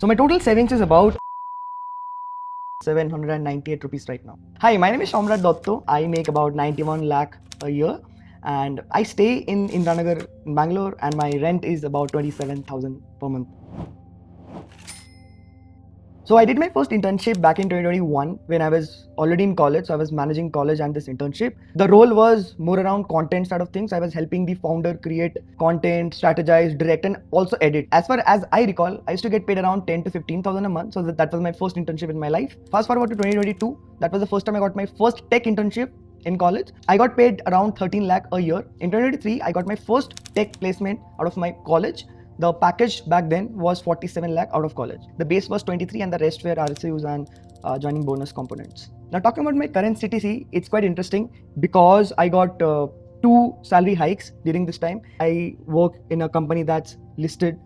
So my total savings is about 798 rupees right now. Hi, my name is Somrat Dutta. I make about 91 lakh a year and I stay in Indranagar in Bangalore and my rent is about 27,000 per month. So I did my first internship back in 2021 when I was already in college. So I was managing college and this internship. The role was more around content side of things. I was helping the founder create content, strategize, direct, and also edit. As far as I recall, I used to get paid around 10 to 15,000 a month. So that was my first internship in my life. Fast forward to 2022, that was the first time I got my first tech internship in college. I got paid around 13 lakh a year. In 2023, I got my first tech placement out of my college. The package back then was 47 lakh out of college. The base was 23 and the rest were RSUs and joining bonus components. Now talking about my current CTC, it's quite interesting because I got 2 salary hikes during this time. I work in a company that's listed.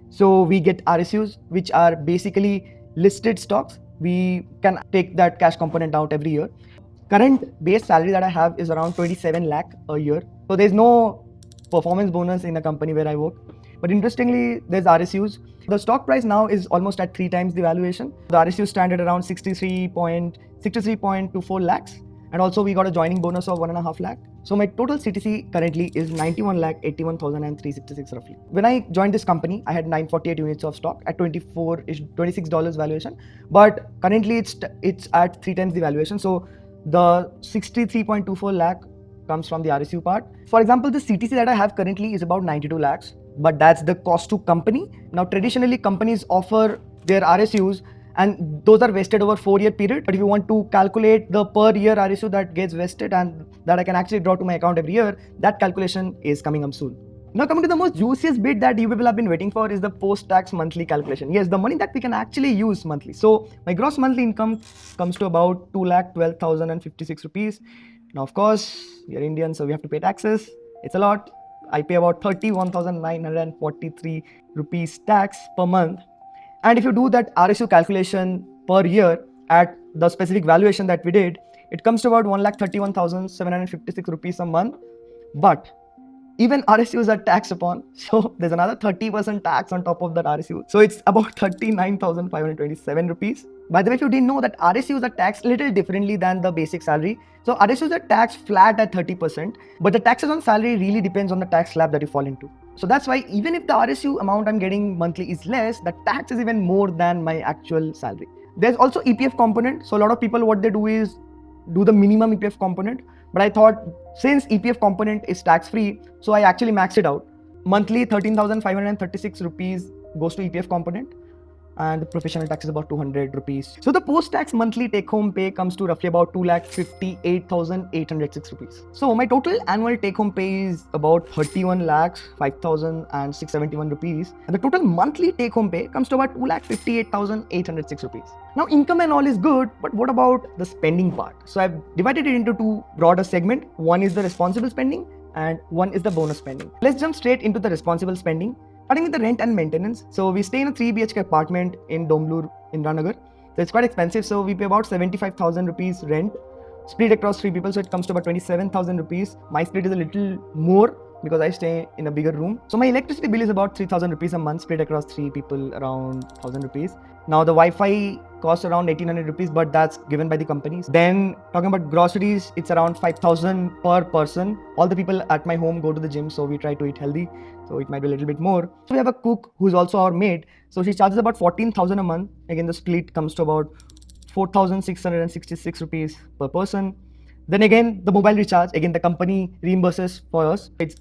So we get RSUs, which are basically listed stocks. We can take that cash component out every year. Current base salary that I have is around 27 lakh a year. So there's no performance bonus in a company where I work. But interestingly, there's RSUs. The stock price now is almost at 3 times the valuation. The RSUs stand at around 63.24 lakhs. And also we got a joining bonus of 1.5 lakh. So my total CTC currently is 91 lakh 81,366 roughly. When I joined this company, I had 948 units of stock at $26 valuation. But currently it's at 3 times the valuation. So the 63.24 lakh comes from the RSU part. For example, the CTC that I have currently is about 92 lakhs. But that's the cost to company. Now traditionally companies offer their RSUs and those are vested over 4-year period. But if you want to calculate the per year RSU that gets vested and that I can actually draw to my account every year, that calculation is coming up soon. Now coming to the most juiciest bit that you people have been waiting for is the post-tax monthly calculation. Yes, the money that we can actually use monthly. So my gross monthly income comes to about 2,12,056 rupees. Now of course, we are Indian, so we have to pay taxes. It's a lot. I pay about 31,943 rupees tax per month. And if you do that RSU calculation per year at the specific valuation that we did, it comes to about 1,31,756 rupees a month. But even RSUs are taxed upon. So there's another 30% tax on top of that RSU. So it's about 39,527 rupees. By the way, if you didn't know that RSUs are taxed a little differently than the basic salary. So RSUs are taxed flat at 30%, but the taxes on salary really depends on the tax slab that you fall into. So that's why even if the RSU amount I'm getting monthly is less, the tax is even more than my actual salary. There's also EPF component. So a lot of people, what they do is do the minimum EPF component. But I thought since EPF component is tax free, so I actually maxed it out. Monthly 13,536 rupees goes to EPF component. And the professional tax is about 200 rupees. So the post-tax monthly take-home pay comes to roughly about 2,58,806 rupees. So my total annual take-home pay is about 31 lakhs 5,671 rupees. And the total monthly take-home pay comes to about 2,58,806 rupees. Now income and all is good, but what about the spending part? So I've divided it into 2 broader segments. One is the responsible spending and one is the bonus spending. Let's jump straight into the responsible spending. Starting with the rent and maintenance. So we stay in a 3 BHK apartment in Bangalore, Indranagar. So it's quite expensive. So we pay about 75,000 rupees rent, split across 3 people. So it comes to about 27,000 rupees. My split is a little more because I stay in a bigger room. So my electricity bill is about 3,000 rupees a month, split across 3 people, around 1,000 rupees. Now the Wi-Fi costs around 1,800 rupees, but that's given by the companies. Then talking about groceries, it's around 5,000 per person. All the people at my home go to the gym, so we try to eat healthy. So it might be a little bit more. So we have a cook who's also our maid. So she charges about 14,000 a month. Again, the split comes to about 4,666 rupees per person. Then again, the mobile recharge, again, the company reimburses for us. It's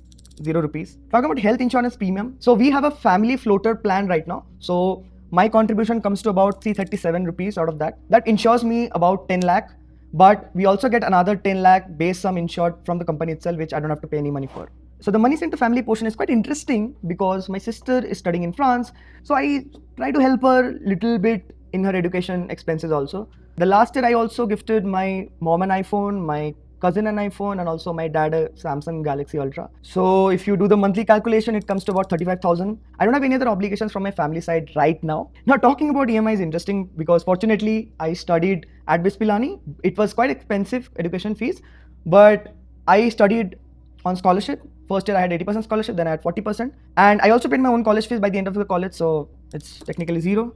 0 rupees. Talking about health insurance premium. So we have a family floater plan right now. So my contribution comes to about 337 rupees out of that. That insures me about 10 lakh. But we also get another 10 lakh base sum insured from the company itself, which I don't have to pay any money for. So the money sent to family portion is quite interesting because my sister is studying in France. So I try to help her little bit in her education expenses also. The last year I also gifted my mom an iPhone, my cousin an iPhone, and also my dad a Samsung Galaxy Ultra. So if you do the monthly calculation, it comes to about 35,000. I don't have any other obligations from my family side right now. Now talking about EMI is interesting because fortunately I studied at Bispilani. It was quite expensive education fees, but I studied on scholarship. First year I had 80% scholarship, then I had 40%. And I also paid my own college fees by the end of the college, so it's technically 0.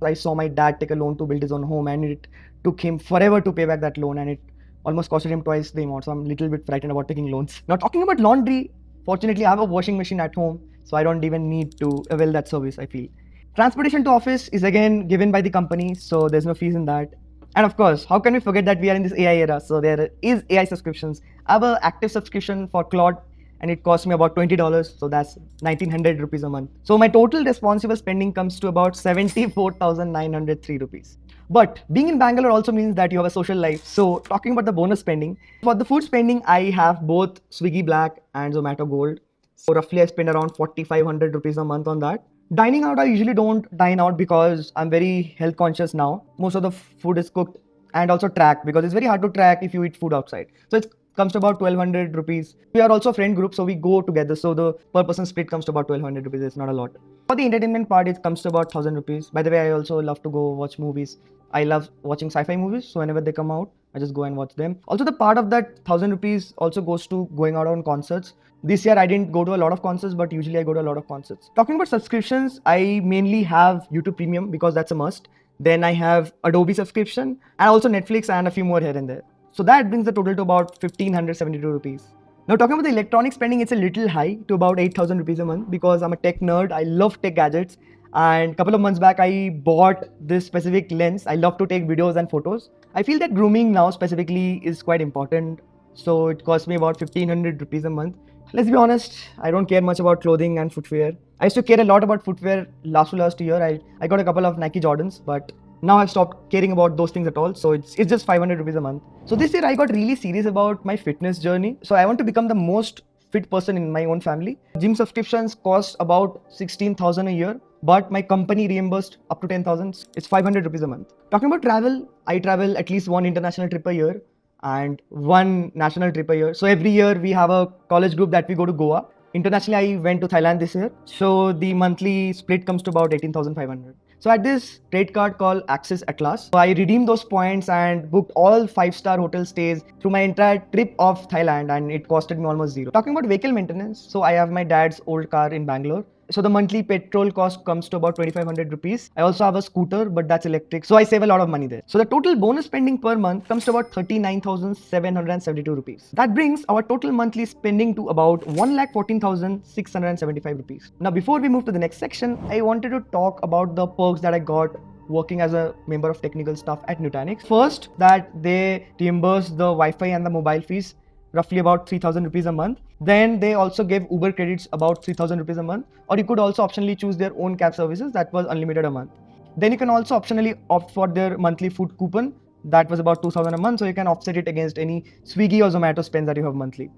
I saw my dad take a loan to build his own home, and it took him forever to pay back that loan, and it almost costed him twice the amount. So I'm a little bit frightened about taking loans. Now, talking about laundry, fortunately I have a washing machine at home, so I don't even need to avail that service, I feel. Transportation to office is again given by the company, so there's no fees in that. And of course, how can we forget that we are in this AI era? So there is AI subscriptions. I have an active subscription for Claude, and it costs me about $20, so that's 1900 rupees a month. So my total responsible spending comes to about 74,903 rupees. But being in Bangalore also means that you have a social life. So talking about the bonus spending, for the food spending, I have both Swiggy Black and Zomato Gold. So roughly I spend around 4,500 rupees a month on that. Dining out, I usually don't dine out because I'm very health conscious now. Most of the food is cooked and also tracked, because it's very hard to track if you eat food outside. So it comes to about 1,200 rupees. We are also a friend group, so we go together. So the per person split comes to about 1,200 rupees. It's not a lot. For the entertainment part, it comes to about 1,000 rupees. By the way, I also love to go watch movies. I love watching sci-fi movies, so whenever they come out, I just go and watch them. Also, the part of that 1,000 rupees also goes to going out on concerts. This year I didn't go to a lot of concerts, but usually I go to a lot of concerts. Talking about subscriptions, I mainly have YouTube Premium because that's a must. Then I have Adobe subscription and also Netflix and a few more here and there. So that brings the total to about 1,572 rupees. Now talking about the electronic spending, it's a little high to about 8,000 rupees a month because I'm a tech nerd. I love tech gadgets. And a couple of months back, I bought this specific lens. I love to take videos and photos. I feel that grooming now specifically is quite important. So it cost me about 1,500 rupees a month. Let's be honest, I don't care much about clothing and footwear. I used to care a lot about footwear last year. I got a couple of Nike Jordans, but now I've stopped caring about those things at all. So it's just 500 rupees a month. So this year I got really serious about my fitness journey. So I want to become the most fit person in my own family. Gym subscriptions cost about 16,000 a year, but my company reimbursed up to 10,000. It's 500 rupees a month. Talking about travel, I travel at least one international trip a year and one national trip a year. So every year we have a college group that we go to Goa. Internationally, I went to Thailand this year. So the monthly split comes to about 18,500. So I had this credit card called Axis Atlas. So I redeemed those points and booked all 5-star hotel stays through my entire trip of Thailand, and it costed me almost zero. Talking about vehicle maintenance, so I have my dad's old car in Bangalore. So the monthly petrol cost comes to about 2,500 rupees. I also have a scooter, but that's electric. So I save a lot of money there. So the total bonus spending per month comes to about 39,772 rupees. That brings our total monthly spending to about 1,14,675 rupees. Now, before we move to the next section, I wanted to talk about the perks that I got working as a member of technical staff at Nutanix. First, that they reimburse the Wi-Fi and the mobile fees, roughly about 3,000 rupees a month. Then they also gave Uber credits about 3,000 rupees a month, or you could also optionally choose their own cab services that was unlimited a month. Then you can also optionally opt for their monthly food coupon that was about 2,000 a month, so you can offset it against any Swiggy or Zomato spends that you have monthly.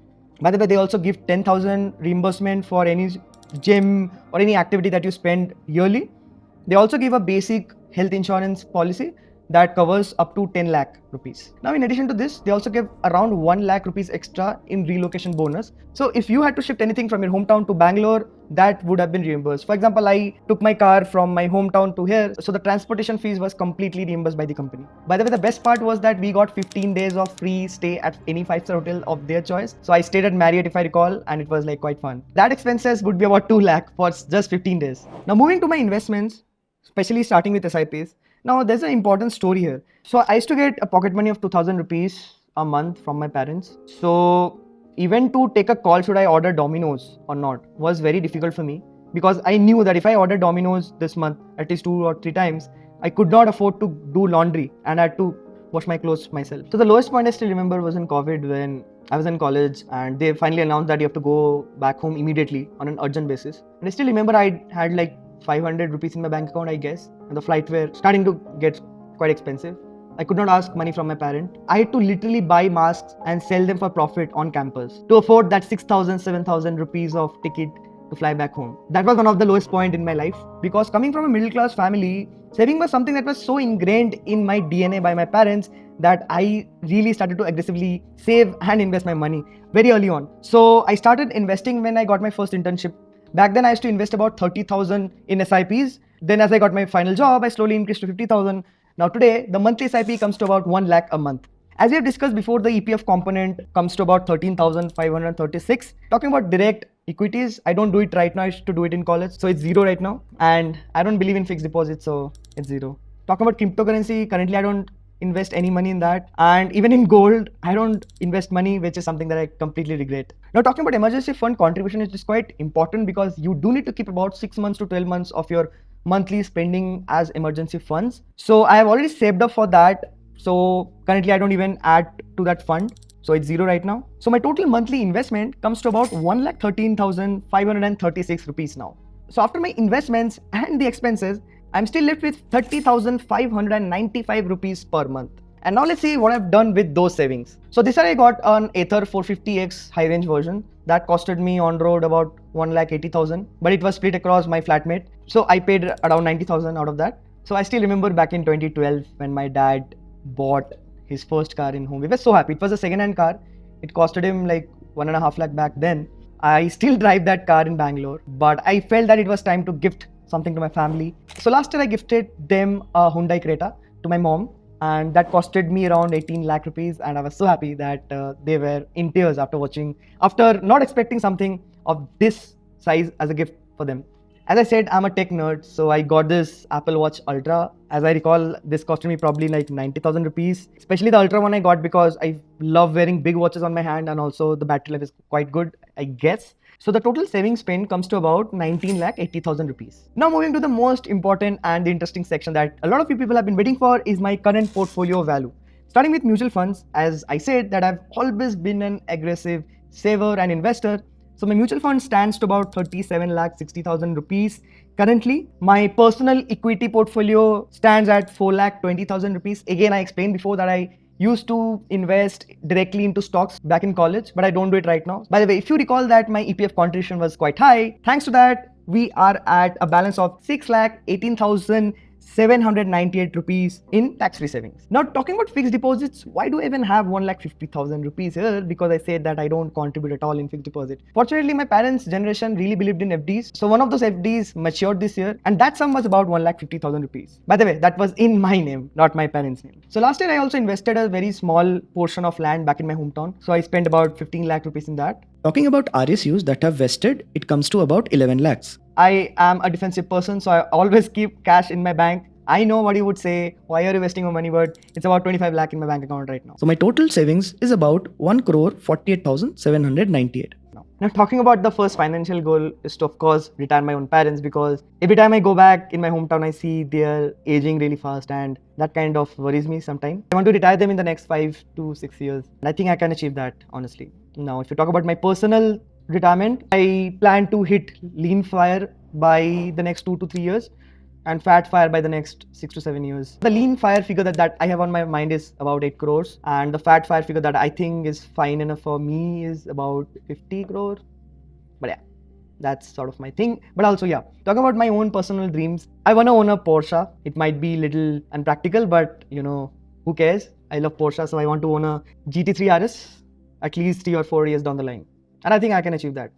By the way, they also give 10,000 reimbursement for any gym or any activity that you spend yearly. They also give a basic health insurance policy that covers up to 10 lakh rupees. Now, in addition to this, they also give around 1 lakh rupees extra in relocation bonus. So if you had to shift anything from your hometown to Bangalore, that would have been reimbursed. For example, I took my car from my hometown to here, so the transportation fees was completely reimbursed by the company. By the way, the best part was that we got 15 days of free stay at any 5-star hotel of their choice. So I stayed at Marriott, if I recall, and it was like quite fun. That expenses would be about 2 lakh for just 15 days. Now, moving to my investments, especially starting with SIPs. Now, there's an important story here. So I used to get a pocket money of 2,000 rupees a month from my parents. So even to take a call, should I order Domino's or not, was very difficult for me, because I knew that if I ordered Domino's this month at least 2 or 3 times, I could not afford to do laundry and I had to wash my clothes myself. So the lowest point I still remember was in COVID, when I was in college and they finally announced that you have to go back home immediately on an urgent basis. And I still remember I had like 500 rupees in my bank account, I guess, and the flights were starting to get quite expensive. I could not ask money from my parent. I had to literally buy masks and sell them for profit on campus to afford that 6,000, 7,000 rupees of ticket to fly back home. That was one of the lowest point in my life, because coming from a middle class family, saving was something that was so ingrained in my DNA by my parents that I really started to aggressively save and invest my money very early on. So I started investing when I got my first internship. Back then, I used to invest about 30,000 in SIPs. Then as I got my final job, I slowly increased to 50,000. Now today, the monthly SIP comes to about 1 lakh a month. As we have discussed before, the EPF component comes to about 13,536. Talking about direct equities, I don't do it right now. I used to do it in college. So it's zero right now. And I don't believe in fixed deposits. So It's zero. Talking about cryptocurrency, currently I don't invest any money in that. And even in gold, I don't invest money, which is something that I completely regret. Now, talking about emergency fund contribution is just quite important because you do need to keep about 6 months to 12 months of your monthly spending as emergency funds. So I have already saved up for that. So currently I don't even add to that fund. So it's zero right now. So my total monthly investment comes to about 1,13,536 rupees now. So after my investments and the expenses, I'm still left with 30,595 rupees per month. And now let's see what I've done with those savings. So this year I got an Ather 450X high range version that costed me on road about 1,80,000, but it was split across my flatmate. So I paid around 90,000 out of that. So I still remember back in 2012 when my dad bought his first car in home. We were so happy. It was a second-hand car. It costed him like 1.5 lakh back then. I still drive that car in Bangalore, but I felt that it was time to gift something to my family. So last year I gifted them a Hyundai Creta to my mom, and that costed me around 18 lakh rupees. And I was so happy that they were in tears after not expecting something of this size as a gift for them. As I said, I'm a tech nerd, so I got this Apple Watch Ultra. As I recall, this costed me probably like 90,000 rupees. Especially the Ultra one I got because I love wearing big watches on my hand, and also the battery life is quite good, I guess. So the total savings spend comes to about 19,80,000 rupees. Now moving to the most important and the interesting section that a lot of you people have been waiting for is my current portfolio value. Starting with mutual funds, as I said that I've always been an aggressive saver and investor. So my mutual fund stands to about 37,60,000 rupees. Currently, my personal equity portfolio stands at 4,20,000 rupees. Again, I explained before that I used to invest directly into stocks back in college, but I don't do it right now. By the way, if you recall that my EPF contribution was quite high, thanks to that, we are at a balance of 6,18,798 rupees in tax-free savings. Now, talking about fixed deposits, why do I even have 1,50,000 rupees here? Because I said that I don't contribute at all in fixed deposit. Fortunately, my parents' generation really believed in FDs. So one of those FDs matured this year, and that sum was about 1,50,000 rupees. By the way, that was in my name, not my parents' name. So last year, I also invested a very small portion of land back in my hometown. So I spent about 15 lakh rupees in that. Talking about RSUs that have vested, it comes to about 11 lakhs. I am a defensive person, so I always keep cash in my bank. I know what you would say, why are you wasting your money, but it's about 25 lakh in my bank account right now. So my total savings is about 1,48,798. Now talking about the first financial goal is to of course retire my own parents, because every time I go back in my hometown I see they're aging really fast, and that kind of worries me sometimes. I want to retire them in the next 5 to 6 years, and I think I can achieve that honestly. Now if you talk about my personal retirement, I plan to hit lean fire by the next 2 to 3 years and fat fire by the next 6 to 7 years. The lean fire figure that I have on my mind is about 8 crores, and the fat fire figure that I think is fine enough for me is about 50 crores. But yeah, that's sort of my thing. But also, yeah, talking about my own personal dreams, I want to own a Porsche. It might be a little unpractical, but you know, who cares? I love Porsche, so I want to own a GT3 RS at least 3 or 4 years down the line. And I think I can achieve that.